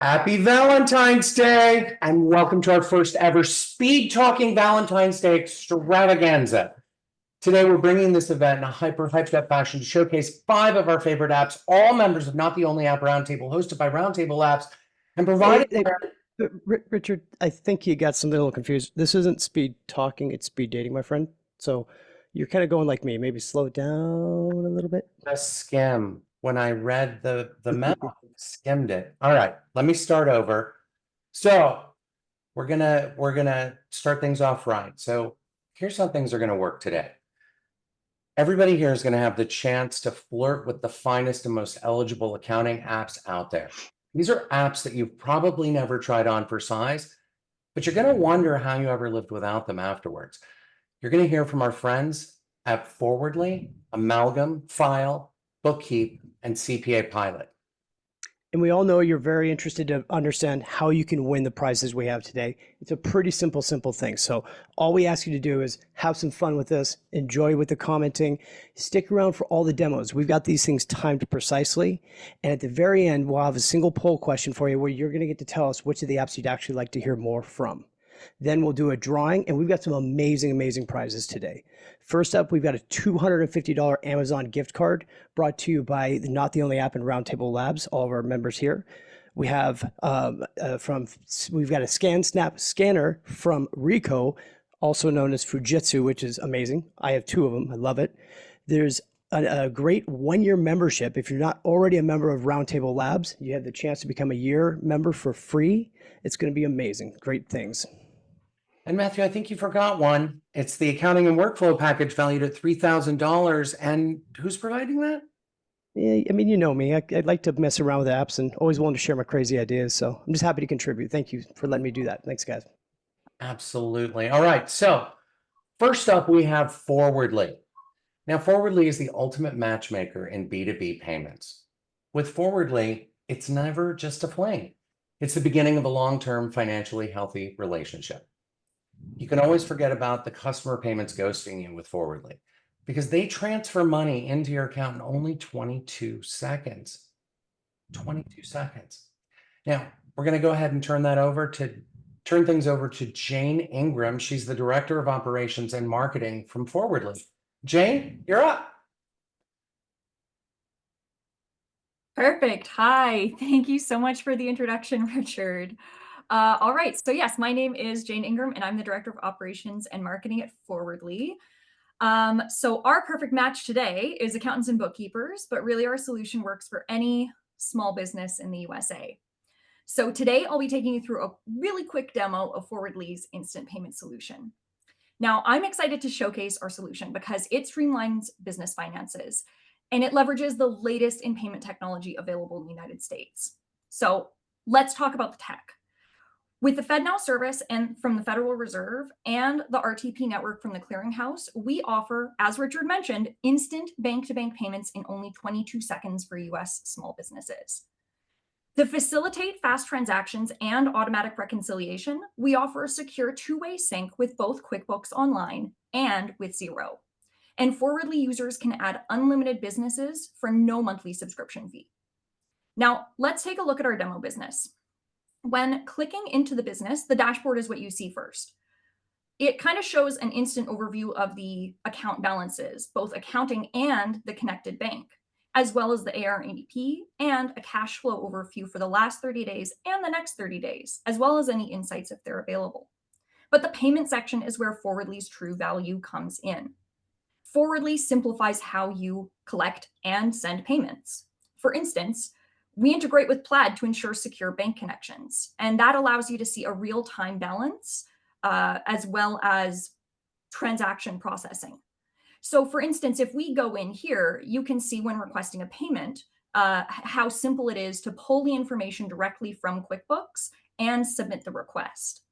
Happy Valentine's Day and welcome to our first ever speed talking Valentine's Day extravaganza. Today, we're bringing this event in a hyped up fashion to showcase 5 of our favorite apps, all members of Not the Only App Roundtable, hosted by Roundtable Labs, and providing. Richard, I think you got something a little confused. This isn't speed talking, it's speed dating, my friend. So you're kind of going like me. Maybe slow it down a little bit. A skim. When I read the memo, skimmed it. All right, let me start over. So we're gonna start things off right. So here's how things are gonna work today. Everybody here is going to have the chance to flirt with the finest and most eligible accounting apps out there. These are apps that you've probably never tried on for size, but you're going to wonder how you ever lived without them afterwards. You're going to hear from our friends at Forwardly, Amalgam, Fyle, Bookkeep, and CPA Pilot. And we all know you're very interested to understand how you can win the prizes we have today. It's a pretty simple thing. So all we ask you to do is have some fun with this, enjoy with the commenting, stick around for all the demos. We've got these things timed precisely. And at the very end, we'll have a single poll question for you where you're going to get to tell us which of the apps you'd actually like to hear more from. Then we'll do a drawing, and we've got some amazing prizes today. First up, we've got a $250 Amazon gift card brought to you by Not the Only App and Roundtable Labs, all of our members here. We have we've got a ScanSnap scanner from Ricoh, also known as Fujitsu, which is amazing. I have 2 of them. I love it. There's a great 1-year membership. If you're not already a member of Roundtable Labs, you have the chance to become a year member for free. It's going to be amazing. Great things. And Matthew, I think you forgot one. It's the accounting and workflow package valued at $3,000. And who's providing that? Yeah, I mean, you know me. I like to mess around with apps and always willing to share my crazy ideas. So I'm just happy to contribute. Thank you for letting me do that. Thanks, guys. Absolutely. All right. So first up, we have Forwardly. Now, Forwardly is the ultimate matchmaker in B2B payments. With Forwardly, it's never just a fling. It's the beginning of a long-term, financially healthy relationship. You can always forget about the customer payments ghosting you with Forwardly because they transfer money into your account in only 22 seconds. 22 seconds. Now, we're going to go ahead and turn things over to Jane Ingram. She's the Director of Operations and Marketing from Forwardly. Jane, you're up. Perfect. Hi. Thank you so much for the introduction, Richard. All right. So yes, my name is Jane Ingram, and I'm the Director of Operations and Marketing at Forwardly. So our perfect match today is accountants and bookkeepers, but really our solution works for any small business in the USA. So today I'll be taking you through a really quick demo of Forwardly's instant payment solution. Now, I'm excited to showcase our solution because it streamlines business finances and it leverages the latest in payment technology available in the United States. So let's talk about the tech. With the FedNow service and from the Federal Reserve and the RTP network from the clearinghouse, we offer, as Richard mentioned, instant bank-to-bank payments in only 22 seconds for US small businesses. To facilitate fast transactions and automatic reconciliation, we offer a secure 2-way sync with both QuickBooks Online and with Xero. And Forwardly users can add unlimited businesses for no monthly subscription fee. Now, let's take a look at our demo business. When clicking into the business, the dashboard is what you see first. It kind of shows an instant overview of the account balances, both accounting and the connected bank, as well as the AR and ADP and a cash flow overview for the last 30 days and the next 30 days, as well as any insights if they're available. But the payment section is where Forwardly's true value comes in. Forwardly simplifies how you collect and send payments. For instance, we integrate with Plaid to ensure secure bank connections, and that allows you to see a real-time balance as well as transaction processing. So for instance, if we go in here, you can see when requesting a payment, how simple it is to pull the information directly from QuickBooks and submit the request.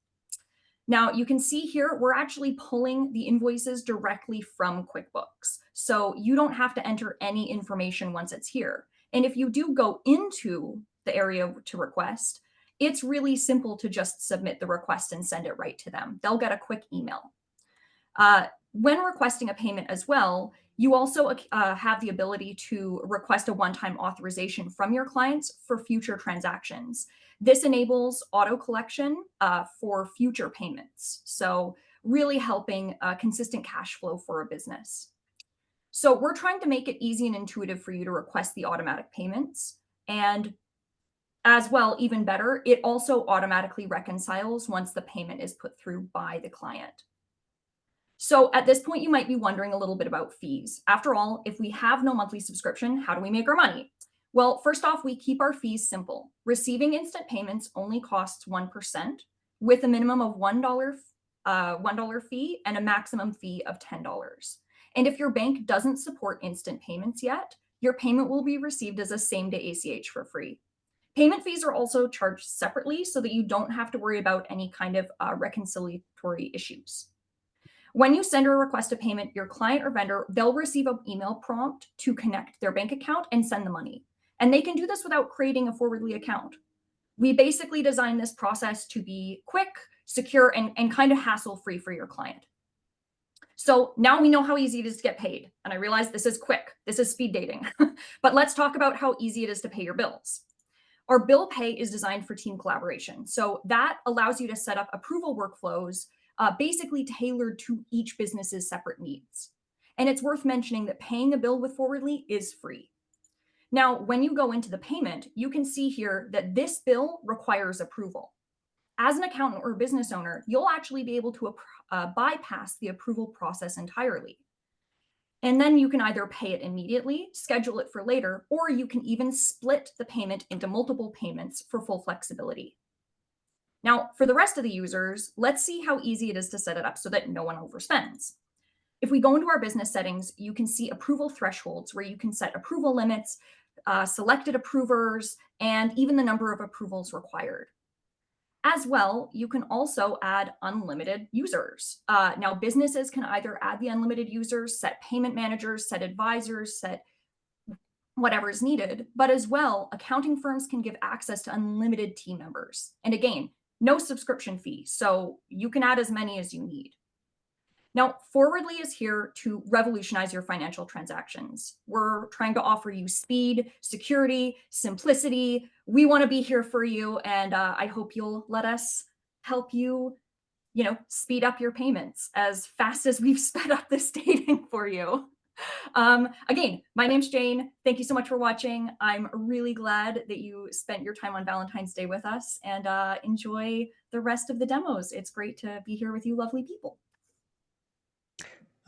Now you can see here, we're actually pulling the invoices directly from QuickBooks. So you don't have to enter any information once it's here. And if you do go into the area to request, it's really simple to just submit the request and send it right to them. They'll get a quick email. When requesting a payment as well, You also have the ability to request a one-time authorization from your clients for future transactions. This enables auto collection for future payments. So really helping consistent cash flow for a business. So we're trying to make it easy and intuitive for you to request the automatic payments. And as well, even better, it also automatically reconciles once the payment is put through by the client. So at this point, you might be wondering a little bit about fees. After all, if we have no monthly subscription, how do we make our money? Well, first off, we keep our fees simple. Receiving instant payments only costs 1% with a minimum of $1 fee and a maximum fee of $10. And if your bank doesn't support instant payments yet, your payment will be received as a same-day ACH for free. Payment fees are also charged separately so that you don't have to worry about any kind of reconciliatory issues. When you send or request a payment, your client or vendor, they'll receive an email prompt to connect their bank account and send the money. And they can do this without creating a Forwardly account. We basically designed this process to be quick, secure, and kind of hassle-free for your client. So now we know how easy it is to get paid. And I realize this is quick. This is speed dating. But let's talk about how easy it is to pay your bills. Our bill pay is designed for team collaboration. So that allows you to set up approval workflows basically tailored to each business's separate needs. And it's worth mentioning that paying a bill with Forwardly is free. Now, when you go into the payment, you can see here that this bill requires approval. As an accountant or business owner, you'll actually be able to bypass the approval process entirely. And then you can either pay it immediately, schedule it for later, or you can even split the payment into multiple payments for full flexibility. Now, for the rest of the users, let's see how easy it is to set it up so that no one overspends. If we go into our business settings, you can see approval thresholds where you can set approval limits, selected approvers, and even the number of approvals required. As well, you can also add unlimited users. Now, businesses can either add the unlimited users, set payment managers, set advisors, set whatever is needed, but as well, accounting firms can give access to unlimited team members. And again, no subscription fee, so you can add as many as you need. Now, Forwardly is here to revolutionize your financial transactions. We're trying to offer you speed, security, simplicity. We want to be here for you, and I hope you'll let us help you, speed up your payments as fast as we've sped up this dating for you. Again, my name's Jane. Thank you so much for watching. I'm really glad that you spent your time on Valentine's Day with us, and enjoy the rest of the demos. It's great to be here with you lovely people.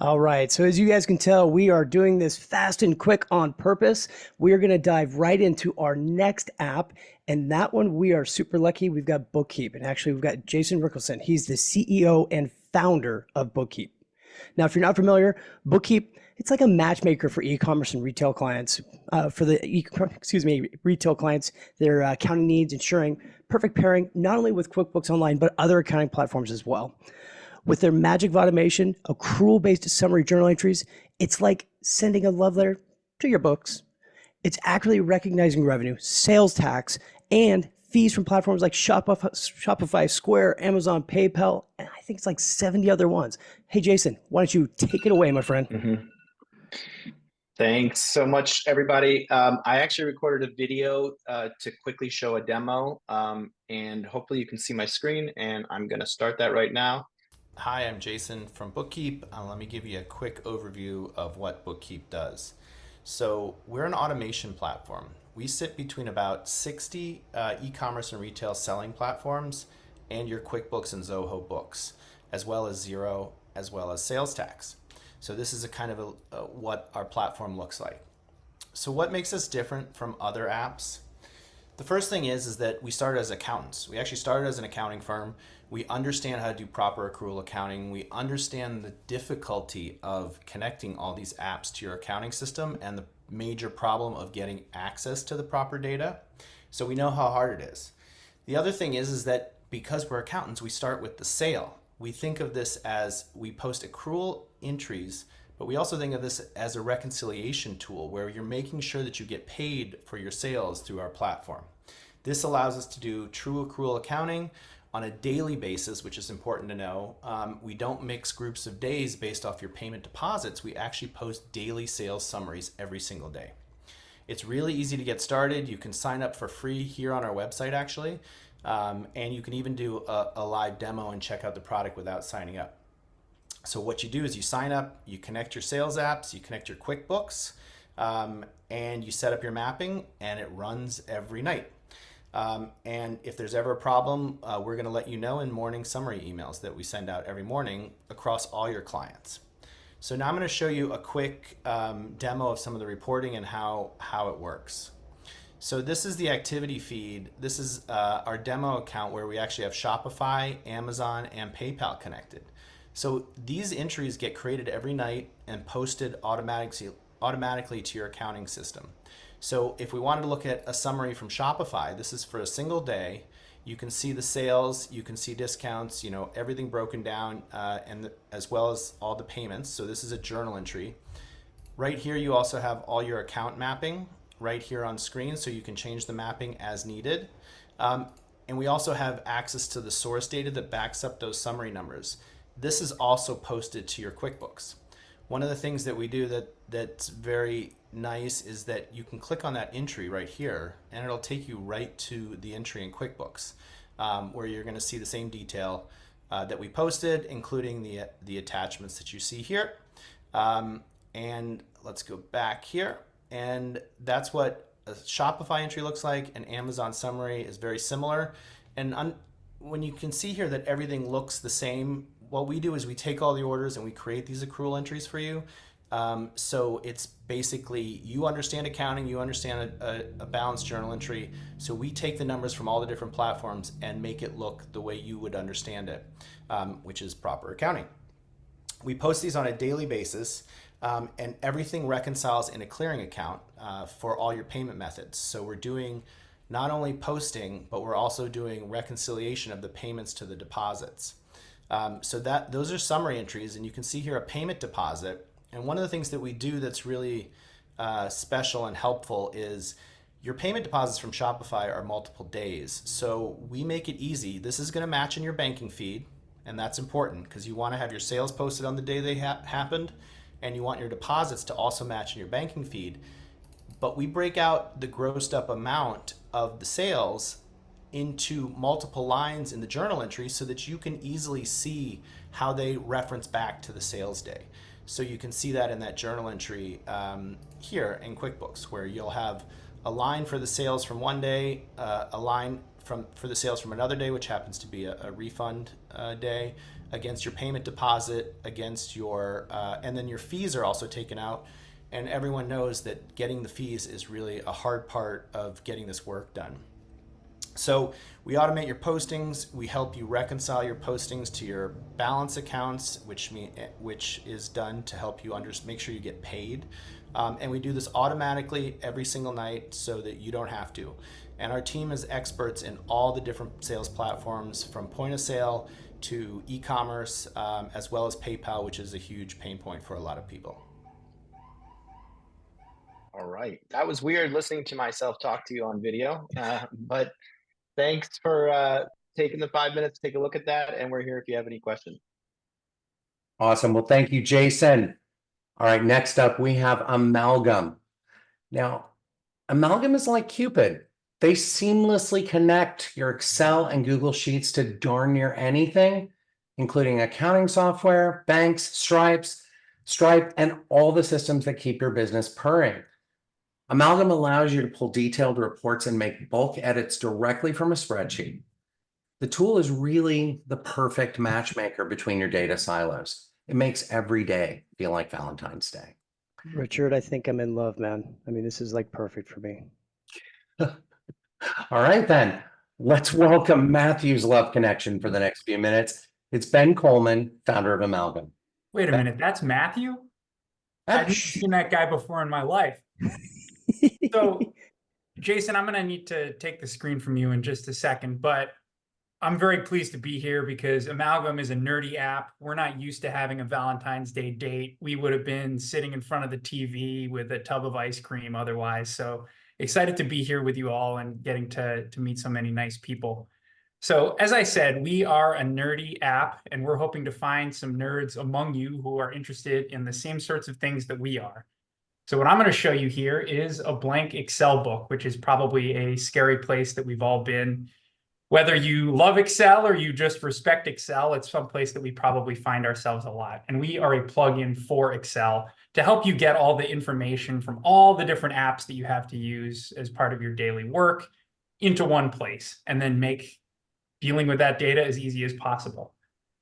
All right, so as you guys can tell, we are doing this fast and quick on purpose. We are going to dive right into our next app, and that one we are super lucky. We've got Bookkeep, and actually we've got Jason Rickelson. He's the CEO and founder of Bookkeep. Now, if you're not familiar, Bookkeep, it's like a matchmaker for e-commerce and retail clients. For the retail clients, their accounting needs, ensuring perfect pairing not only with QuickBooks Online but other accounting platforms as well. With their magic of automation, accrual-based summary journal entries, it's like sending a love letter to your books. It's accurately recognizing revenue, sales tax, and fees from platforms like Shopify, Square, Amazon, PayPal, and I think it's like 70 other ones. Hey, Jason, why don't you take it away, my friend? Mm-hmm. Thanks so much, everybody. I actually recorded a video to quickly show a demo, and hopefully you can see my screen, and I'm going to start that right now. Hi, I'm Jason from Bookkeep. Let me give you a quick overview of what Bookkeep does. So we're an automation platform. We sit between about 60 e-commerce and retail selling platforms and your QuickBooks and Zoho books, as well as Xero, as well as sales tax. So this is a kind of what our platform looks like. So what makes us different from other apps? The first thing is that we started as accountants. We actually started as an accounting firm. We understand how to do proper accrual accounting. We understand the difficulty of connecting all these apps to your accounting system and the major problem of getting access to the proper data. So we know how hard it is. The other thing is that because we're accountants, we start with the sale. We think of this as we post accrual entries, but we also think of this as a reconciliation tool where you're making sure that you get paid for your sales through our platform. This allows us to do true accrual accounting On a daily basis, which is important to know, we don't mix groups of days based off your payment deposits. We actually post daily sales summaries every single day. It's really easy to get started. You can sign up for free here on our website, actually. And you can even do a live demo and check out the product without signing up. So what you do is you sign up, you connect your sales apps, you connect your QuickBooks, and you set up your mapping, and it runs every night. And if there's ever a problem, we're going to let you know in morning summary emails that we send out every morning across all your clients. So now I'm going to show you a quick demo of some of the reporting and how it works. So this is the activity feed. This is our demo account where we actually have Shopify, Amazon, and PayPal connected. So these entries get created every night and posted automatically to your accounting system. So if we wanted to look at a summary from Shopify, this is for a single day. You can see the sales, you can see discounts, everything broken down, as well as all the payments. So this is a journal entry. Right here, you also have all your account mapping right here on screen, so you can change the mapping as needed. And we also have access to the source data that backs up those summary numbers. This is also posted to your QuickBooks. One of the things that we do that's very nice is that you can click on that entry right here, and it'll take you right to the entry in QuickBooks, where you're going to see the same detail that we posted, including the attachments that you see here. And let's go back here, and that's what a Shopify entry looks like. An Amazon summary is very similar, and when you can see here that everything looks the same, what we do is we take all the orders and we create these accrual entries for you. So it's basically, you understand accounting, you understand a balanced journal entry. So we take the numbers from all the different platforms and make it look the way you would understand it, which is proper accounting. We post these on a daily basis, and everything reconciles in a clearing account for all your payment methods. So we're doing not only posting, but we're also doing reconciliation of the payments to the deposits. So those are summary entries, and you can see here a payment deposit. And one of the things that we do that's really special and helpful is your payment deposits from Shopify are multiple days. So we make it easy. This is going to match in your banking feed, and that's important because you want to have your sales posted on the day they happened, and you want your deposits to also match in your banking feed. But we break out the grossed up amount of the sales into multiple lines in the journal entry so that you can easily see how they reference back to the sales day. So you can see that in that journal entry here in QuickBooks, where you'll have a line for the sales from one day, a line for the sales from another day, which happens to be a refund day, against your payment deposit, against your, and then your fees are also taken out. And everyone knows that getting the fees is really a hard part of getting this work done. So we automate your postings. We help you reconcile your postings to your balance accounts, which is done to help you make sure you get paid. And we do this automatically every single night so that you don't have to. And our team is experts in all the different sales platforms, from point of sale to e-commerce, as well as PayPal, which is a huge pain point for a lot of people. All right. That was weird listening to myself talk to you on video, but thanks for taking the 5 minutes to take a look at that. And we're here if you have any questions. Awesome. Well, thank you, Jason. All right, next up, we have Amalgam. Now, Amalgam is like Cupid. They seamlessly connect your Excel and Google Sheets to darn near anything, including accounting software, banks, Stripe, and all the systems that keep your business purring. Amalgam allows you to pull detailed reports and make bulk edits directly from a spreadsheet. The tool is really the perfect matchmaker between your data silos. It makes every day feel like Valentine's Day. Richard, I think I'm in love, man. I mean, this is like perfect for me. All right, then. Let's welcome Matthew's love connection for the next few minutes. It's Ben Coleman, founder of Amalgam. Wait a minute, that's Matthew? I've never seen that guy before in my life. So, Jason, I'm going to need to take the screen from you in just a second, but I'm very pleased to be here because Amalgam is a nerdy app. We're not used to having a Valentine's Day date. We would have been sitting in front of the TV with a tub of ice cream otherwise. So excited to be here with you all and getting to meet so many nice people. So as I said, we are a nerdy app, and we're hoping to find some nerds among you who are interested in the same sorts of things that we are. So what I'm going to show you here is a blank Excel book, which is probably a scary place that we've all been. Whether you love Excel or you just respect Excel, it's some place that we probably find ourselves a lot. And we are a plugin for Excel to help you get all the information from all the different apps that you have to use as part of your daily work into one place, and then make dealing with that data as easy as possible.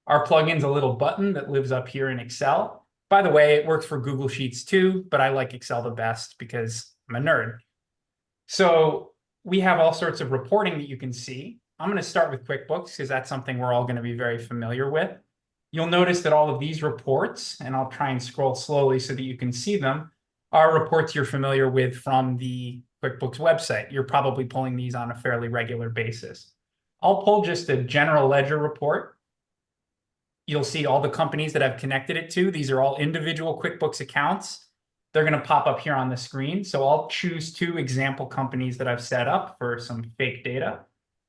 Our plugin's a little button that lives up here in Excel. By the way, it works for Google Sheets too, but I like Excel the best because I'm a nerd. So we have all sorts of reporting that you can see. I'm going to start with QuickBooks because that's something we're all going to be very familiar with. You'll notice that all of these reports, and I'll try and scroll slowly so that you can see them, are reports you're familiar with from the QuickBooks website. You're probably pulling these on a fairly regular basis. I'll pull just a general ledger report. You'll see all the companies that I've connected it to. These are all individual QuickBooks accounts. They're going to pop up here on the screen. So I'll choose 2 example companies that I've set up for some fake data,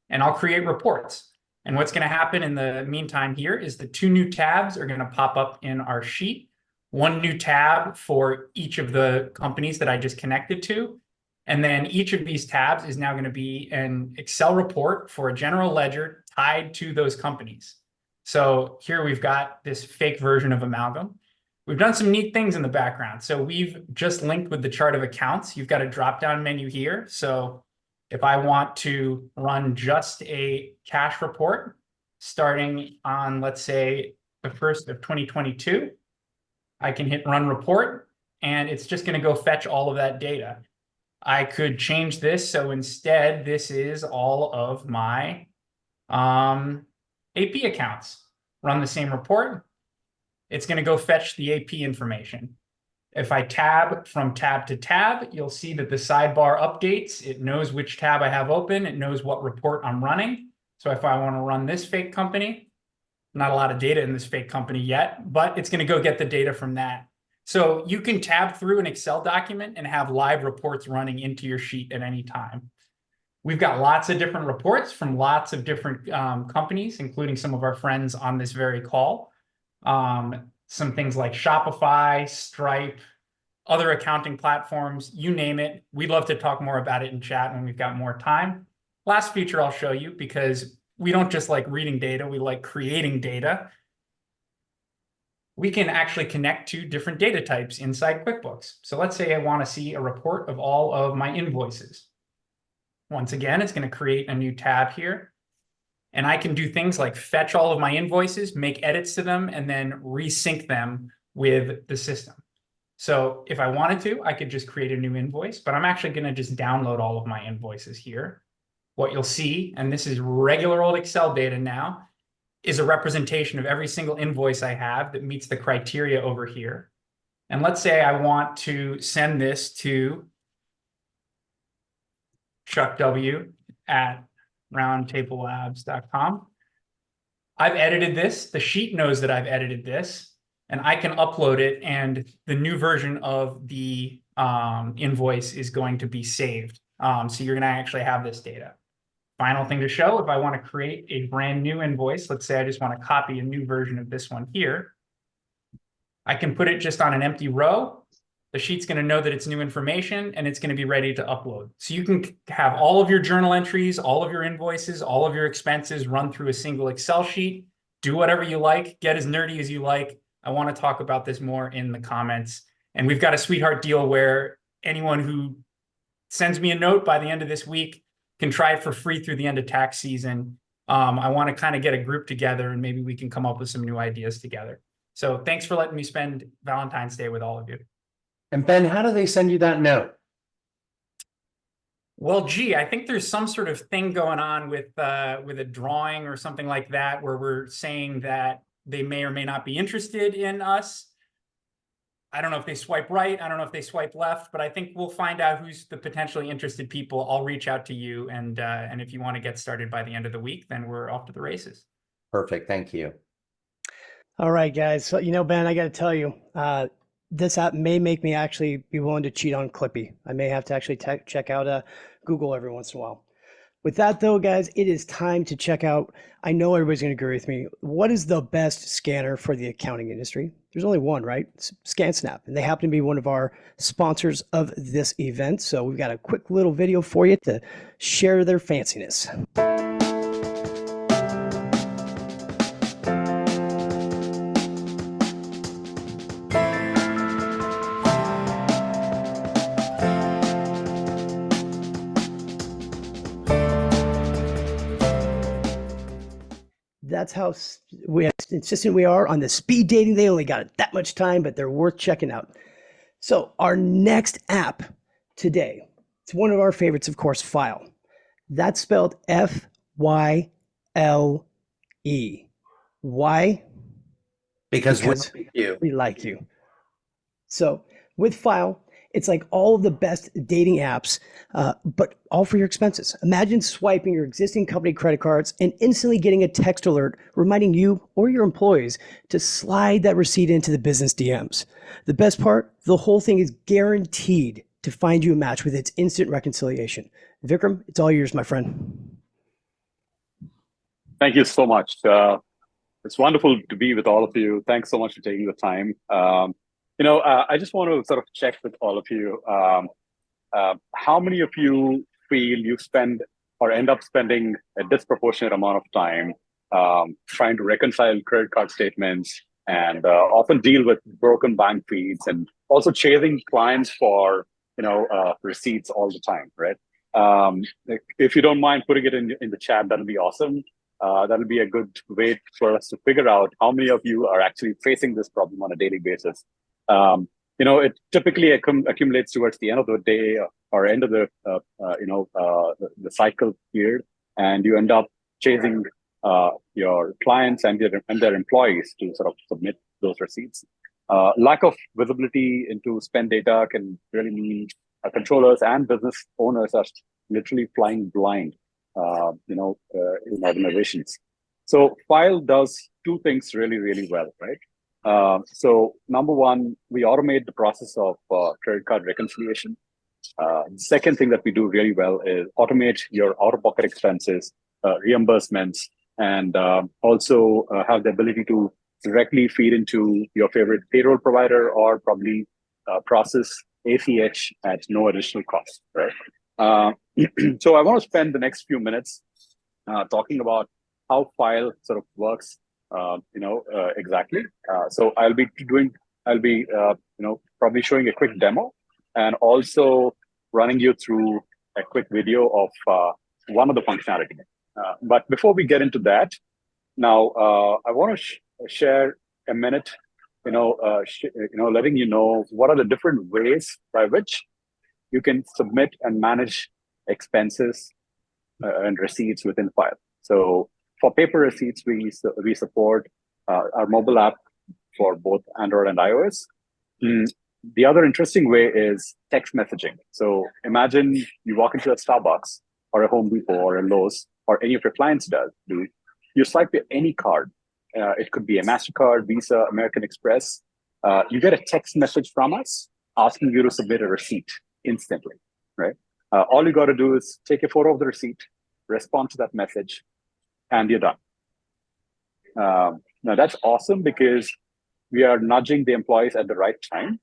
and I'll create reports. And what's going to happen in the meantime here is the 2 new tabs are going to pop up in our sheet. 1 new tab for each of the companies that I just connected to. And then each of these tabs is now going to be an Excel report for a general ledger tied to those companies. So here we've got this fake version of Amalgam. We've done some neat things in the background. So we've just linked with the chart of accounts. You've got a drop-down menu here. So if I want to run just a cash report starting on, let's say, the 1st of 2022, I can hit Run Report, and it's just going to go fetch all of that data. I could change this. So instead, this is all of my AP accounts. Run the same report. It's going to go fetch the AP information. If I tab from tab to tab, you'll see that the sidebar updates. It knows which tab I have open. It knows what report I'm running. So if I want to run this fake company, not a lot of data in this fake company yet, but it's going to go get the data from that. So you can tab through an Excel document and have live reports running into your sheet at any time. We've got lots of different reports from lots of different companies, including some of our friends on this very call. Some things like Shopify, Stripe, other accounting platforms, you name it. We'd love to talk more about it in chat when we've got more time. Last feature I'll show you, because we don't just like reading data, we like creating data. We can actually connect to different data types inside QuickBooks. So let's say I want to see a report of all of my invoices. Once again, it's going to create a new tab here. And I can do things like fetch all of my invoices, make edits to them, and then resync them with the system. So if I wanted to, I could just create a new invoice, but I'm actually going to just download all of my invoices here. What you'll see, and this is regular old Excel data now, is a representation of every single invoice I have that meets the criteria over here. And let's say I want to send this to Chuck W at roundtablelabs.com. I've edited this. The sheet knows that I've edited this, and I can upload it, and the new version of the invoice is going to be saved. So you're going to actually have this data. Final thing to show, if I want to create a brand new invoice, let's say I just want to copy a new version of this one here, I can put it just on an empty row. The sheet's going to know that it's new information, and it's going to be ready to upload. So you can have all of your journal entries, all of your invoices, all of your expenses run through a single Excel sheet. Do whatever you like, get as nerdy as you like. I want to talk about this more in the comments. And we've got a sweetheart deal where anyone who sends me a note by the end of this week can try it for free through the end of tax season. I want to kind of get a group together, and maybe we can come up with some new ideas together. So thanks for letting me spend Valentine's Day with all of you. And Ben, how do they send you that note? Well, gee, I think there's some sort of thing going on with a drawing or something like that, where we're saying that they may or may not be interested in us. I don't know if they swipe right. I don't know if they swipe left, but I think we'll find out who's the potentially interested people. I'll reach out to you, and if you want to get started by the end of the week, then we're off to the races. Perfect. Thank you. All right, guys. So, Ben, I got to tell you, this app may make me actually be willing to cheat on Clippy. I may have to actually check out Google every once in a while. With that, though, guys, it is time to check out. I know everybody's going to agree with me. What is the best scanner for the accounting industry? There's only one, right? It's ScanSnap, and they happen to be one of our sponsors of this event. So we've got a quick little video for you to share their fanciness. That's how insistent we are on the speed dating. They only got that much time, but they're worth checking out. So our next app today, it's one of our favorites, of course, Fyle. That's spelled F-Y-L-E. Why? Because we like you. So with Fyle, it's like all of the best dating apps, but all for your expenses. Imagine swiping your existing company credit cards and instantly getting a text alert reminding you or your employees to slide that receipt into the business DMs. The best part, the whole thing is guaranteed to find you a match with its instant reconciliation. Vikram, it's all yours, my friend. Thank you so much. It's wonderful to be with all of you. Thanks so much for taking the time. I just want to sort of check with all of you. How many of you feel you spend or end up spending a disproportionate amount of time trying to reconcile credit card statements and often deal with broken bank feeds and also chasing clients for receipts all the time, right? If you don't mind putting it in the chat, that'll be awesome. That'll be a good way for us to figure out how many of you are actually facing this problem on a daily basis. It typically accumulates towards the end of the day or end of the cycle period, and you end up chasing your clients and their employees to sort of submit those receipts. Lack of visibility into spend data can really mean controllers and business owners are literally flying blind, in organizations. So Fyle does two things really, really well, right? So number one, we automate the process of credit card reconciliation. Second thing that we do really well is automate your out-of-pocket expenses, reimbursements, and also have the ability to directly feed into your favorite payroll provider or probably process ACH at no additional cost, right? So I want to spend the next few minutes talking about how Fyle sort of works exactly. So I'll be probably showing a quick demo and also running you through a quick video of one of the functionality. But before we get into that, now I want to share a minute, letting you know what are the different ways by which you can submit and manage expenses and receipts within Fyle. So for paper receipts, we support our mobile app for both Android and iOS. The other interesting way is text messaging. So imagine you walk into a Starbucks or a Home Depot or a Lowe's or any of your clients do. You swipe any card. It could be a MasterCard, Visa, American Express. You get a text message from us asking you to submit a receipt instantly, right? All you got to do is take a photo of the receipt, respond to that message, and you're done. Now that's awesome because we are nudging the employees at the right time.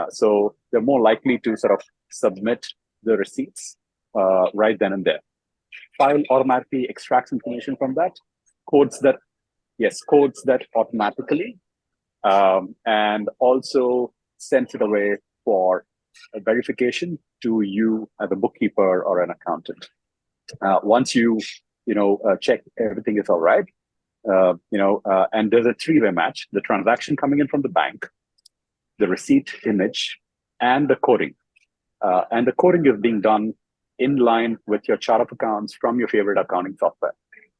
So they're more likely to sort of submit the receipts right then and there. Fyle automatically extracts information from that, codes that automatically, and also sends it away for a verification to you as a bookkeeper or an accountant. Once you check everything is all right, and there's a three-way match: the transaction coming in from the bank, the receipt image, and the coding. And the coding is being done in line with your chart of accounts from your favorite accounting software,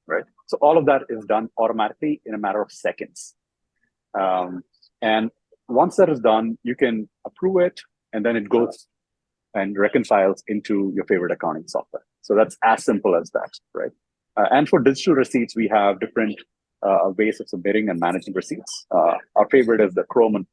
right? So all of that is done automatically in a matter of seconds. And once that is done, you can approve it, and then it goes and reconciles into your favorite accounting software. So that's as simple as that, right? And for digital receipts, we have different ways of submitting and managing receipts. Our favorite is the Chrome and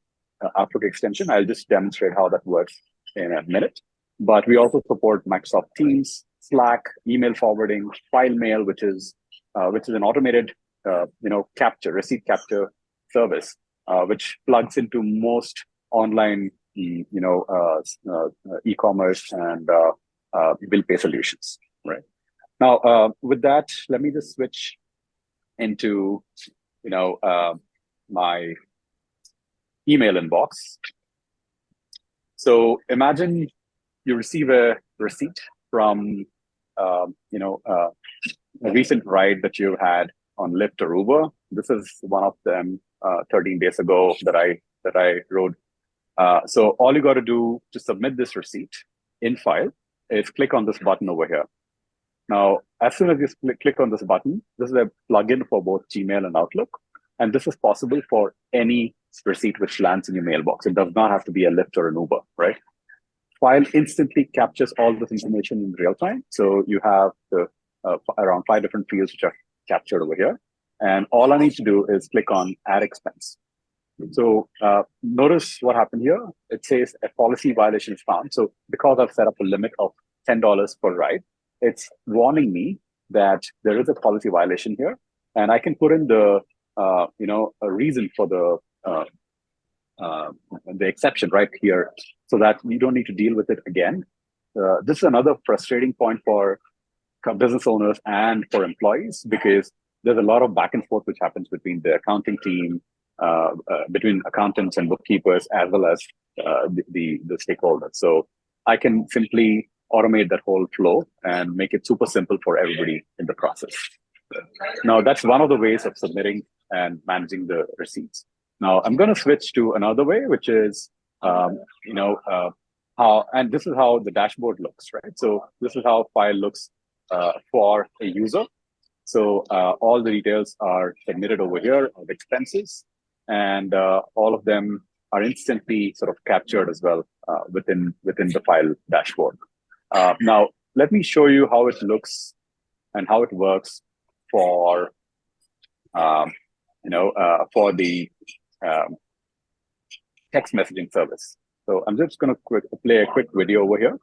Outlook extension. I'll just demonstrate how that works in a minute. But we also support Microsoft Teams, Slack, email forwarding, file mail, which is an automated receipt capture service, which plugs into most online e-commerce and bill pay solutions. Right now, with that, let me just switch into my email inbox. So imagine you receive a receipt from a recent ride that you had on Lyft or Uber. This is one of them 13 days ago that I rode. So all you got to do to submit this receipt in Fyle is click on this button over here. Now, as soon as you click on this button, this is a plugin for both Gmail and Outlook. And this is possible for any receipt which lands in your mailbox. It does not have to be a Lyft or an Uber, right? Fyle instantly captures all this information in real time. So you have around 5 different fields which are captured over here. And all I need to do is click on Add Expense. So notice what happened here. It says a policy violation is found. So because I've set up a limit of $10 per ride, it's warning me that there is a policy violation here. And I can put in the a reason for the exception right here, so that you don't need to deal with it again. This is another frustrating point for business owners and for employees, because there's a lot of back and forth which happens between the accounting team, between accountants and bookkeepers, as well as the stakeholders. So I can simply automate that whole flow and make it super simple for everybody in the process. Now, that's one of the ways of submitting and managing the receipts. Now, I'm going to switch to another way, which is, how, and this is how the dashboard looks, right? So this is how Fyle looks for a user. So all the details are submitted over here of expenses, and all of them are instantly sort of captured as well within the Fyle dashboard. Now, let me show you how it looks and how it works for for the text messaging service. So I'm just going to play a quick video over here.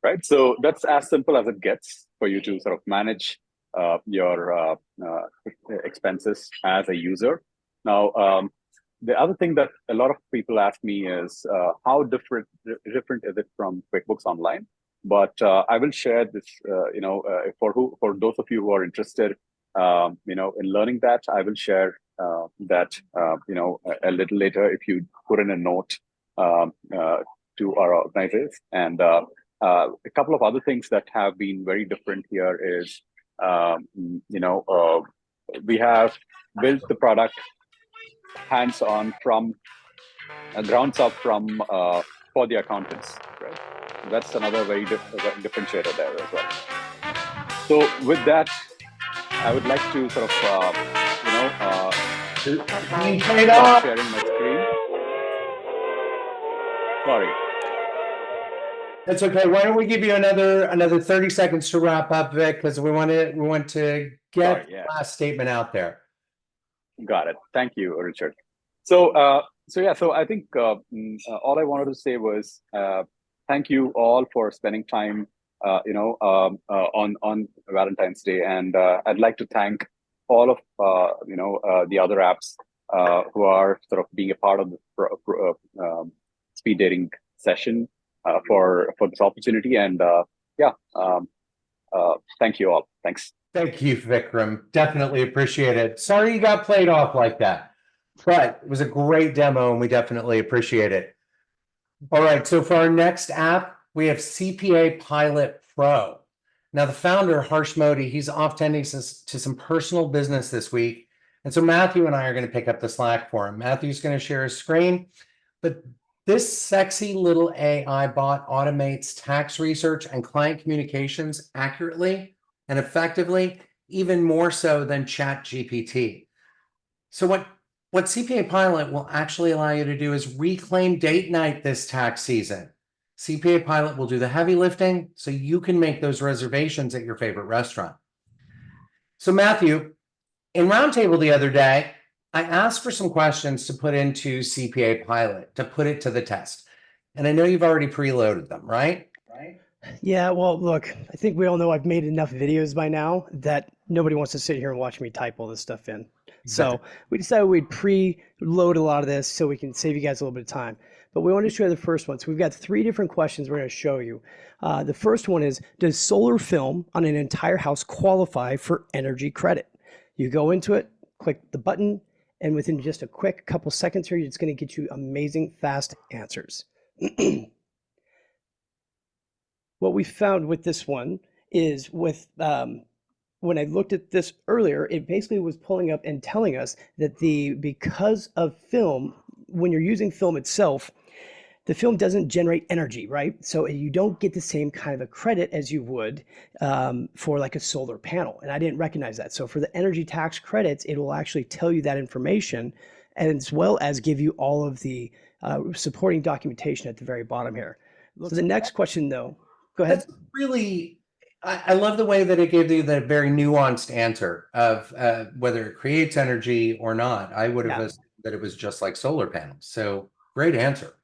Right, so that's as simple as it gets for you to sort of manage your expenses as a user. Now, the other thing that a lot of people ask me is how different is it from QuickBooks Online? But I will share this, for those of you who are interested, in learning that, I will share that, a little later if you put in a note to our organizers. And a couple of other things that have been very different here is, we have built the product hands-on from grounds up from for the accountants, right? That's another very differentiator there as well. So with that, I would like to sort of, stop sharing my screen. Sorry. That's okay. Why don't we give you another 30 seconds to wrap up, Vic, because we want to get the last statement out there. Got it. Thank you, Richard. So I think all I wanted to say was thank you all for spending time, on Valentine's Day, and I'd like to thank all of the other apps who are sort of being a part of the speed dating session for this opportunity. And thank you all. Thanks. Thank you, Vikram. Definitely appreciate it. Sorry you got played off like that, but it was a great demo and we definitely appreciate it. All right, so for our next app, we have CPA Pilot Pro. Now, the founder, Harsh Modi, he's off tending to some personal business this week. And so Matthew and I are going to pick up the slack for him. Matthew's going to share his screen, but this sexy little AI bot automates tax research and client communications accurately and effectively, even more so than ChatGPT. So what CPA Pilot will actually allow you to do is reclaim date night this tax season. CPA Pilot will do the heavy lifting so you can make those reservations at your favorite restaurant. So Matthew, in Roundtable the other day, I asked for some questions to put into CPA Pilot to put it to the test. And I know you've already preloaded them, right? Yeah, well, look, I think we all know I've made enough videos by now that nobody wants to sit here and watch me type all this stuff in. So we decided we'd preload a lot of this so we can save you guys a little bit of time. But we want to show you the first one. So we've got 3 different questions we're going to show you. The first one is, does solar film on an entire house qualify for energy credit? You go into it, click the button, and within just a quick couple seconds here, it's going to get you amazing fast answers. What we found with this one is with when I looked at this earlier, it basically was pulling up and telling us that because of film, when you're using film itself, the film doesn't generate energy, right? So you don't get the same kind of a credit as you would for like a solar panel. And I didn't recognize that. So for the energy tax credits, it will actually tell you that information, and as well as give you all of the supporting documentation at the very bottom here. So the next question though, go ahead. That's really, I love the way that it gave you that very nuanced answer of whether it creates energy or not. I would have assumed that it was just like solar panels. So great answer.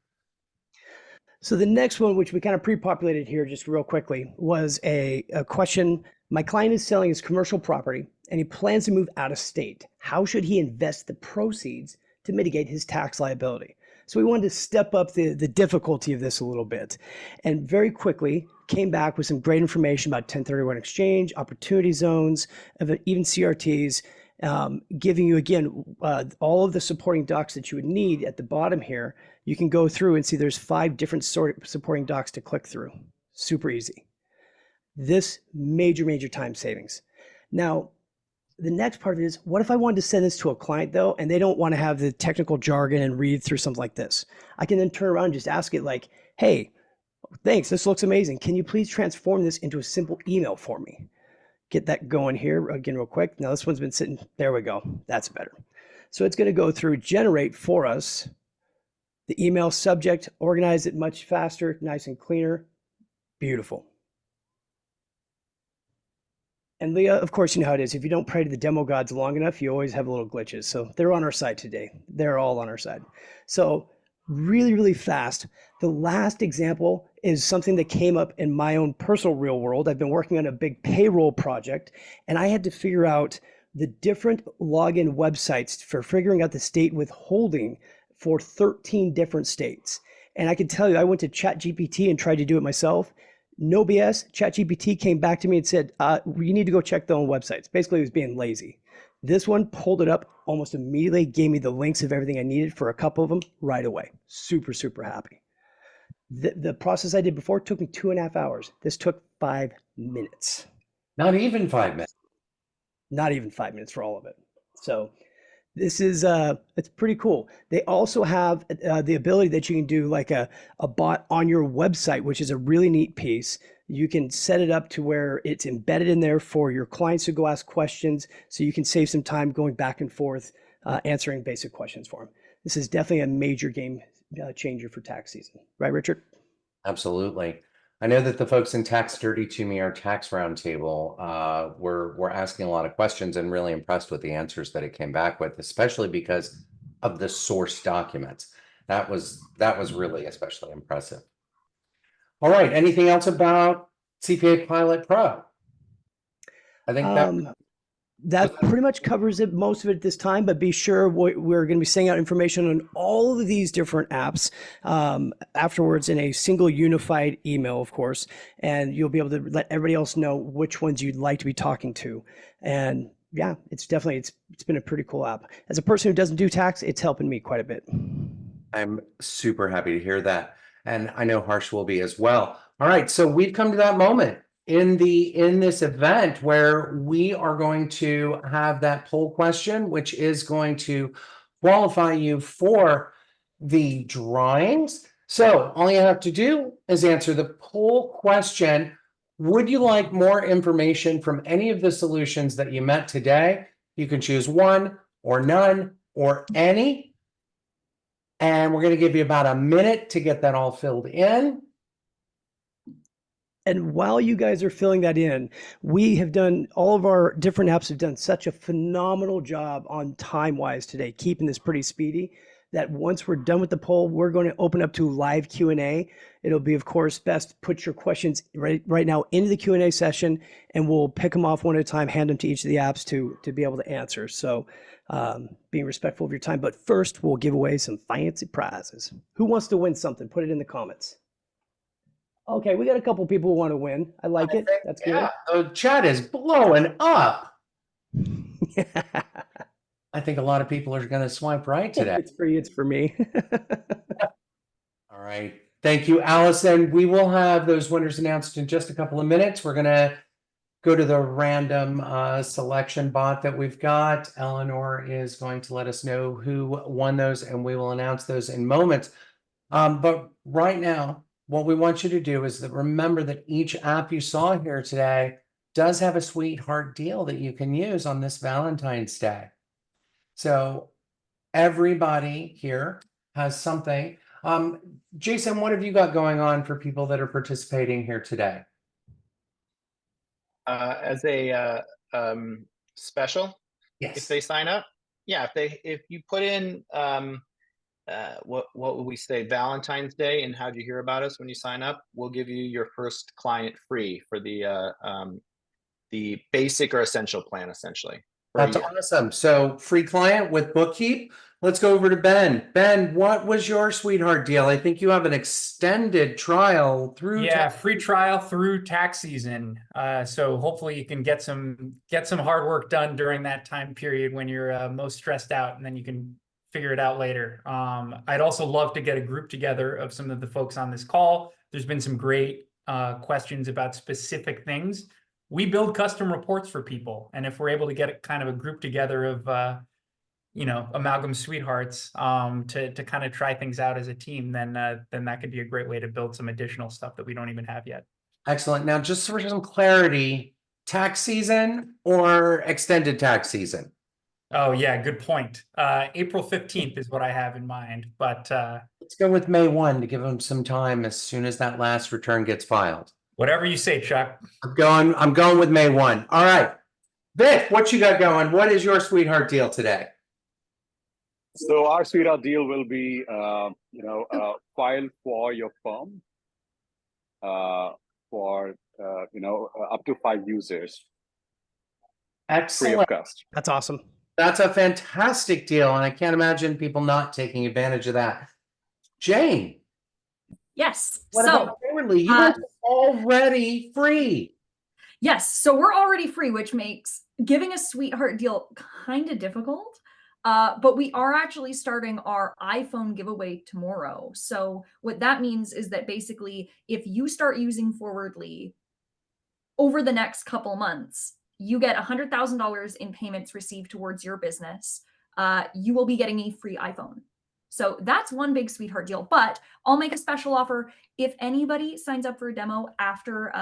So the next one, which we kind of pre-populated here just real quickly, was a question. My client is selling his commercial property and he plans to move out of state. How should he invest the proceeds to mitigate his tax liability? So we wanted to step up the difficulty of this a little bit, and very quickly came back with some great information about 1031 exchange, opportunity zones, even CRTs, giving you, again, all of the supporting docs that you would need at the bottom here. You can go through and see there's 5 different supporting docs to click through. Super easy. This major time savings. Now, the next part of it is, what if I wanted to send this to a client though, and they don't want to have the technical jargon and read through something like this? I can then turn around and just ask it like, hey, thanks, this looks amazing. Can you please transform this into a simple email for me? Get that going here again real quick. Now this one's been sitting, there we go. That's better. So it's going to go through, generate for us the email subject, organize it much faster, nice and cleaner. Beautiful. And Leah, of course, you know how it is. If you don't pray to the demo gods long enough, you always have little glitches. So they're on our side today. They're all on our side. So really fast. The last example is something that came up in my own personal real world. I've been working on a big payroll project, and I had to figure out the different login websites for figuring out the state withholding for 13 different states. And I can tell you, I went to ChatGPT and tried to do it myself. No BS, ChatGPT came back to me and said, you need to go check their own websites. Basically, it was being lazy. This one pulled it up almost immediately, gave me the links of everything I needed for a couple of them right away. Super happy. The process I did before took me 2.5 hours. This took 5 minutes. Not even 5 minutes. Not even 5 minutes for all of it. So this is, it's pretty cool. They also have the ability that you can do like a bot on your website, which is a really neat piece. You can set it up to where it's embedded in there for your clients to go ask questions. So you can save some time going back and forth, answering basic questions for them. This is definitely a major game changer for tax season. Right, Richard? Absolutely. I know that the folks in Tax Dirty to Me, our tax roundtable, were asking a lot of questions and really impressed with the answers that it came back with, especially because of the source documents. That was really especially impressive. All right. Anything else about CPA Pilot Pro? I think that that pretty much covers it, most of it this time, but be sure we're going to be sending out information on all of these different apps afterwards in a single unified email, of course, and you'll be able to let everybody else know which ones you'd like to be talking to. And yeah, it's definitely, it's been a pretty cool app. As a person who doesn't do tax, it's helping me quite a bit. I'm super happy to hear that. And I know Harsh will be as well. All right, so we've come to that moment in this event where we are going to have that poll question, which is going to qualify you for the drawings. So all you have to do is answer the poll question. Would you like more information from any of the solutions that you met today? You can choose one or none or any. And we're going to give you about a minute to get that all filled in. And while you guys are filling that in, we have done, all of our different apps have done such a phenomenal job on time-wise today, keeping this pretty speedy, that once we're done with the poll, we're going to open up to live Q&A. It'll be, of course, best to put your questions right now into the Q&A session, and we'll pick them off one at a time, hand them to each of the apps to be able to answer. So being respectful of your time. But first, we'll give away some fancy prizes. Who wants to win something? Put it in the comments. Okay, we got a couple people who want to win. I like it. That's good. Yeah, the chat is blowing up. I think a lot of people are going to swipe right today. It's free. It's for me. All right. Thank you, Allison. We will have those winners announced in just a couple of minutes. We're going to go to the random selection bot that we've got. Eleanor is going to let us know who won those, and we will announce those in moments. But right now, what we want you to do is that remember that each app you saw here today does have a sweetheart deal that you can use on this Valentine's Day. So everybody here has something. Jason, what have you got going on for people that are participating here today? As a special, Yes. if they sign up, yeah, if you put in what would we say, Valentine's Day, and how'd you hear about us when you sign up, we'll give you your first client free for the basic or essential plan, essentially. That's awesome. So free client with Bookkeep. Let's go over to Ben. Ben, what was your sweetheart deal? I think you have an extended trial through. Yeah, free trial through tax season. So hopefully you can get some hard work done during that time period when you're most stressed out, and then you can figure it out later. I'd also love to get a group together of some of the folks on this call. There's been some great questions about specific things. We build custom reports for people, and if we're able to get kind of a group together of Amalgam sweethearts to kind of try things out as a team, then that could be a great way to build some additional stuff that we don't even have yet. Excellent. Now, just for some clarity, tax season or extended tax season? Oh yeah, good point. April 15th is what I have in mind, but let's go with May 1 to give them some time as soon as that last return gets filed. Whatever you say, Chuck. I'm going with May 1. All right. Vic, what you got going? What is your sweetheart deal today? So our sweetheart deal will be, file for your firm for, up to 5 users. Excellent. Free of cost. That's awesome. That's a fantastic deal, and I can't imagine people not taking advantage of that. Jane. Yes. What about Forwardly? You guys are already free. Yes. So we're already free, which makes giving a sweetheart deal kind of difficult. But we are actually starting our iPhone giveaway tomorrow. So what that means is that basically, if you start using Forwardly over the next couple months, you get $100,000 in payments received towards your business. You will be getting a free iPhone. So that's one big sweetheart deal. But I'll make a special offer if anybody signs up for a demo after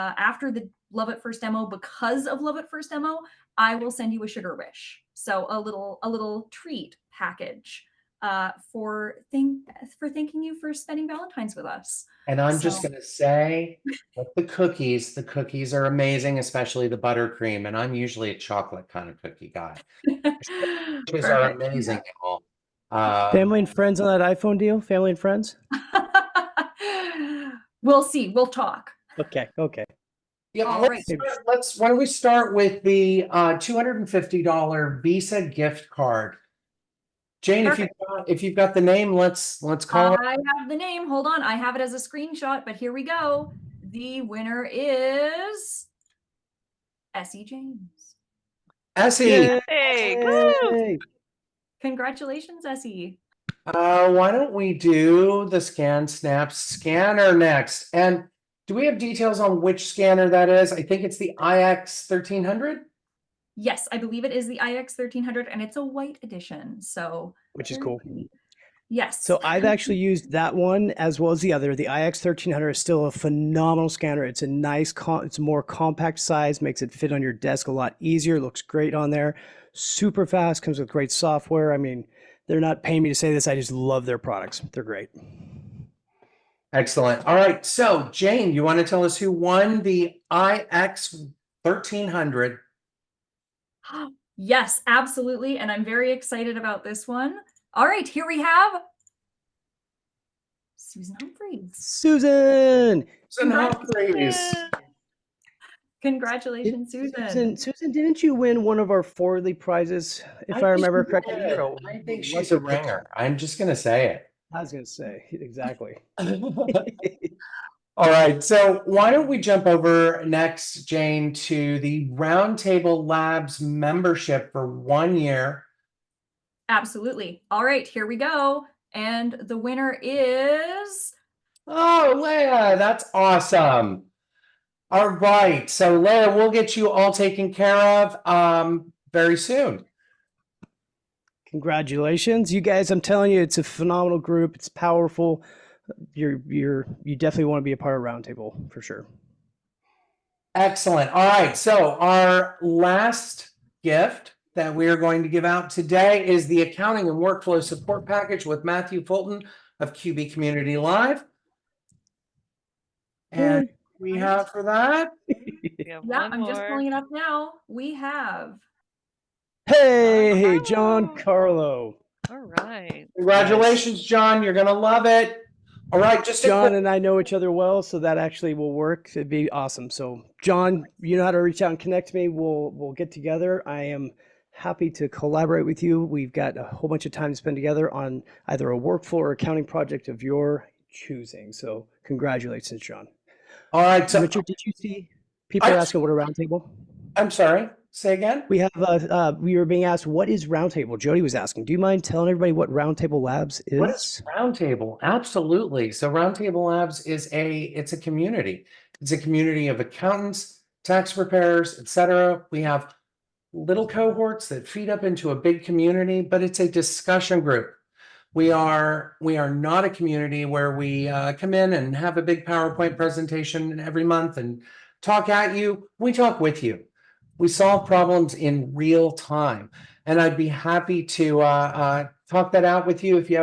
the Love at First demo. Because of Love at First demo, I will send you a sugar wish. So a little treat package for thanking you for spending Valentine's with us. And I'm just going to say that the cookies are amazing, especially the buttercream. And I'm usually a chocolate kind of cookie guy. Cookies are amazing. Family and friends on that iPhone deal? Family and friends? We'll see. We'll talk. Okay. Yeah, All let's, right. let's, why don't we start with the $250 Visa gift card? Jane, Perfect. if you've got the name, let's call it. I have the name. Hold on. I have it as a screenshot, but here we go. The winner is Essie James. Essie. Hey, woo! Yay. Congratulations, Essie. Why don't we do the ScanSnap scanner next? And do we have details on which scanner that is? I think it's the IX 1300. Yes, I believe it is the IX 1300 and it's a white edition. So Which is very cool. pretty. Yes. So I've actually used that one as well as the other. The IX 1300 is still a phenomenal scanner. It's a nice, it's a more compact size, makes it fit on your desk a lot easier. Looks great on there. Super fast, comes with great software. I mean, they're not paying me to say this. I just love their products. They're great. Excellent. All right. So Jane, you want to tell us who won the IX 1300? Yes, absolutely. And I'm very excited about this one. All right, here we have Susan Humphreys. Susan! Susan Humphreys. Congratulations, Susan. Susan, didn't you win one of our Forwardly prizes, if I remember correctly? I think she's a ringer. I'm just going to say it. I was going to say, exactly. All right, so why don't we jump over next, Jane, to the Roundtable Labs membership for 1 year. Absolutely. All right, here we go. And the winner is... Oh, Leah, that's awesome. All right, so Leah, we'll get you all taken care of very soon. Congratulations, you guys. I'm telling you, it's a phenomenal group. It's powerful. You definitely want to be a part of Roundtable for sure. Excellent. All right, so our last gift that we are going to give out today is the Accounting and Workflow Support Package with Matthew Fulton of QB Community Live. And we have for that. Yeah, I'm just pulling it up now. We have... Hey, John Carlo. All right. Congratulations, John. You're going to love it. All right, just John and I know each other well, so that actually will work. It'd be awesome. So, John, you know how to reach out and connect me. We'll get together. I am happy to collaborate with you. We've got a whole bunch of time to spend together on either a workflow or accounting project of your choosing. So, congratulations, John. All right, so Richard, did you see people asking what a roundtable? I'm sorry. Say again. We have we were being asked, what is Roundtable? Jody was asking. Do you mind telling everybody what Roundtable Labs is? What is Roundtable? Absolutely. So Roundtable Labs is it's a community. It's a community of accountants, tax preparers, etc. We have little cohorts that feed up into a big community, but it's a discussion group. We are not a community where we come in and have a big PowerPoint presentation every month and talk at you. We talk with you. We solve problems in real time, and I'd be happy to talk that out with you. If you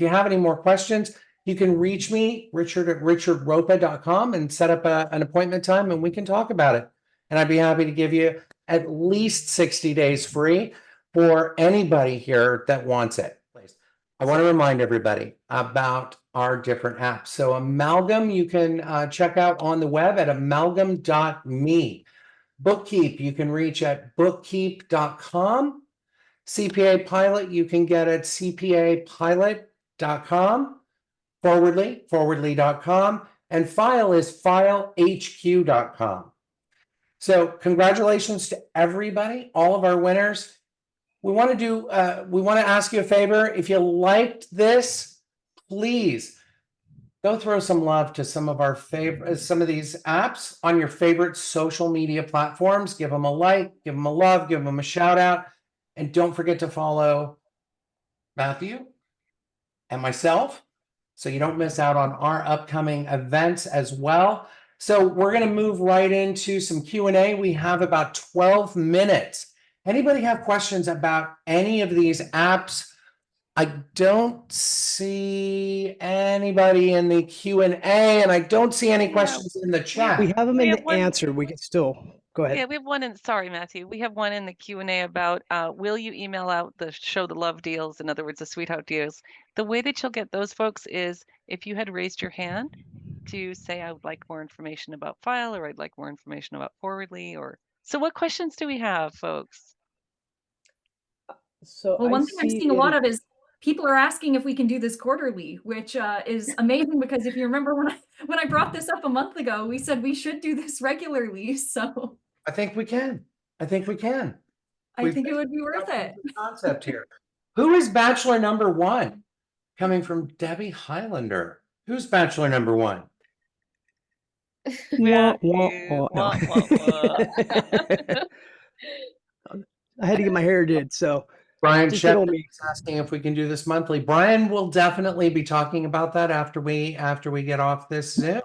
have any more questions, you can reach me, Richard at richardropa.com, and set up an appointment time, and we can talk about it. And I'd be happy to give you at least 60 days free for anybody here that wants it. I want to remind everybody about our different apps. So Amalgam, you can check out on the web at amalgam.me. Bookkeep, you can reach at bookkeep.com. CPA Pilot, you can get at cpapilot.com. Forwardly.com. And Fyle is filehq.com. So congratulations to everybody, all of our winners. We want to ask you a favor. If you liked this, please go throw some love to some of these apps on your favorite social media platforms. Give them a like, give them a love, give them a shout out. And don't forget to follow Matthew and myself so you don't miss out on our upcoming events as well. So we're going to move right into some Q&A. We have about 12 minutes. Anybody have questions about any of these apps? I don't see anybody in the Q&A, and I don't see any questions in the chat. We have them in the answer. We can still go ahead. Yeah, we have one in. Sorry, Matthew. We have one in the Q&A about will you email out the show the love deals? In other words, the sweetheart deals. The way that you'll get those folks is if you had raised your hand, to say, I would like more information about Fyle, or I'd like more information about Forwardly, or so what questions do we have, folks? So Well, I one thing I'm see seeing a lot of is people are asking if we can do this quarterly, which is amazing because if you remember when I brought this up a month ago, we said we should do this regularly. So I think we can. I think we can. I think it would be worth it. Concept here. Who is bachelor number one? Coming from Debbie Highlander. Who's bachelor number one? Wah, wah, Matthew, wah. No. wah, wah, wah. I had to get my hair did, so Brian just good old Shep me. is asking if we can do this monthly. Brian will definitely be talking about that after we get off this Zoom.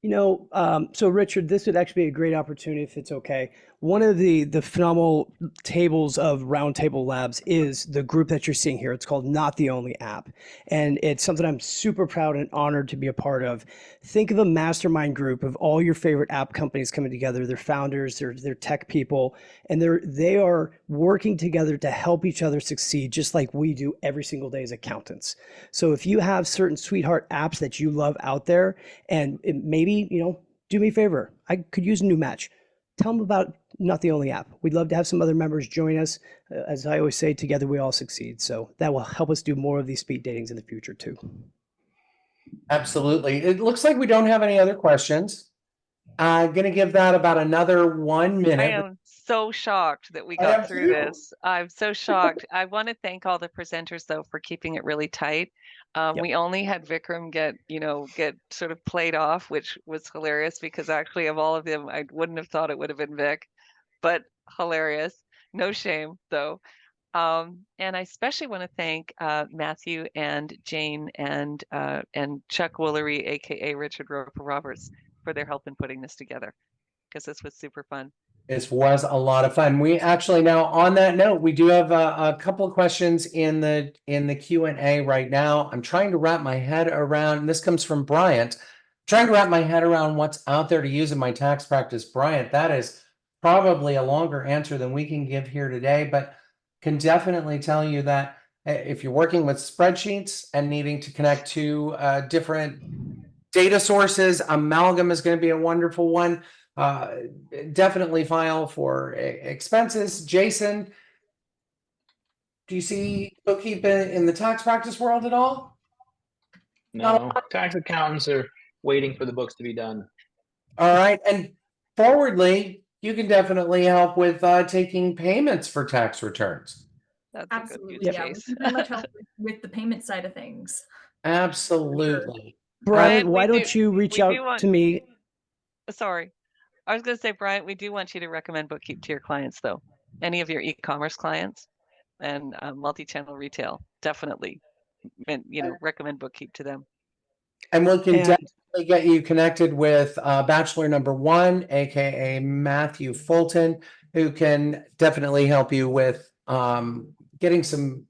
So Richard, this would actually be a great opportunity if it's okay. One of the phenomenal tables of Roundtable Labs is the group that you're seeing here. It's called Not the Only App. And it's something I'm super proud and honored to be a part of. Think of a mastermind group of all your favorite app companies coming together, their founders, their tech people, and they are working together to help each other succeed, just like we do every single day as accountants. So if you have certain sweetheart apps that you love out there, and maybe, do me a favor, I could use a new match. Tell them about Not the Only App. We'd love to have some other members join us. As I always say, together we all succeed. So that will help us do more of these speed datings in the future too. Absolutely. It looks like we don't have any other questions. I'm going to give that about another 1 minute. I am so shocked that we I got am through too. this. I'm so shocked. I want to thank all the presenters though for keeping it really tight. Yep. We only had Vikram get sort of played off, which was hilarious because actually of all of them, I wouldn't have thought it would have been Vic, but hilarious. No shame though. And I especially want to thank Matthew and Jane and Chuck Woolery, aka Richard Roper Roberts, for their help in putting this together, because this was super fun. This was a lot of fun. We actually, now on that note, we do have a couple of questions in the Q&A right now. I'm trying to wrap my head around, and this comes from Bryant, trying to wrap my head around what's out there to use in my tax practice. Bryant, that is probably a longer answer than we can give here today, but can definitely tell you that if you're working with spreadsheets and needing to connect to different data sources, Amalgam is going to be a wonderful one. Definitely Fyle for expenses. Jason, do you see Bookkeep in the tax practice world at all? No, tax accountants are waiting for the books to be done. All right. And Forwardly, you can definitely help with taking payments for tax returns. That's Absolutely. a good use Yeah. case. We can very much help with the payment side of things. Absolutely. Brian, why we don't you reach we out do want- to me? Sorry. I was going to say, Brian, we do want you to recommend Bookkeep to your clients, though. Any of your e-commerce clients and multi-channel retail, definitely, recommend Bookkeep to them. And we can And- definitely get you connected with bachelor number one, aka Matthew Fulton, who can definitely help you with getting some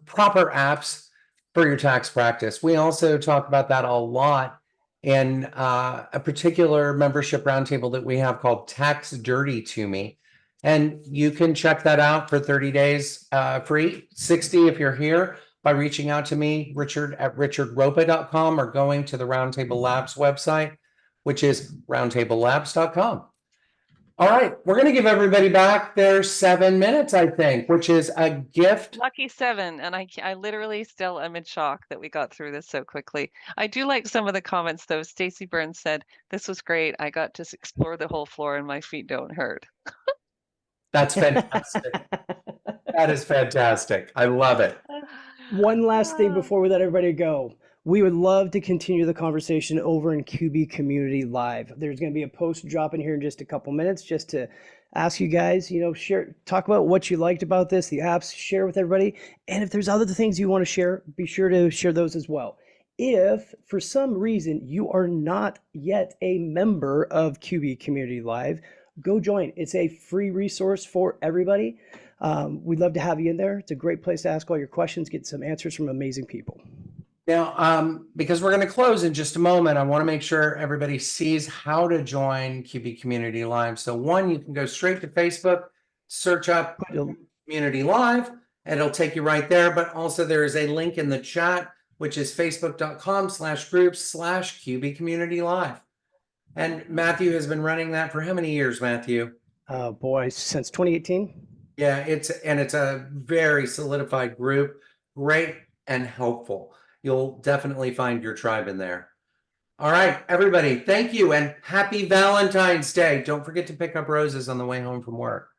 proper apps for your tax practice. We also talk about that a lot in a particular membership roundtable that we have called Tax Dirty to Me. And you can check that out for 30 days free, 60 if you're here, by reaching out to me, richard@richardropa.com, or going to the Roundtable Labs website, which is roundtablelabs.com. All right, we're going to give everybody back their 7 minutes, I think, which is a gift. Lucky 7, and I literally still am in shock that we got through this so quickly. I do like some of the comments, though. Stacy Burns said, "This was great. I got to explore the whole floor and my feet don't hurt." That's fantastic. That is fantastic. I love it. One last thing before we let everybody go. We would love to continue the conversation over in QB Community Live. There's going to be a post drop in here in just a couple minutes just to ask you guys, talk about what you liked about this, the apps, share with everybody. And if there's other things you want to share, be sure to share those as well. If for some reason you are not yet a member of QB Community Live, go join. It's a free resource for everybody. We'd love to have you in there. It's a great place to ask all your questions, get some answers from amazing people. Now, because we're going to close in just a moment, I want to make sure everybody sees how to join QB Community Live. So one, you can go straight to Facebook, search up Community Live, and it'll take you right there. But also there is a link in the chat which is facebook.com/groups/QB Community Live. And Matthew has been running that for how many years, Matthew? Oh boy, since 2018. Yeah, it's a very solidified group, great and helpful. You'll definitely find your tribe in there. All right, everybody, thank you and happy Valentine's Day. Don't forget to pick up roses on the way home from work.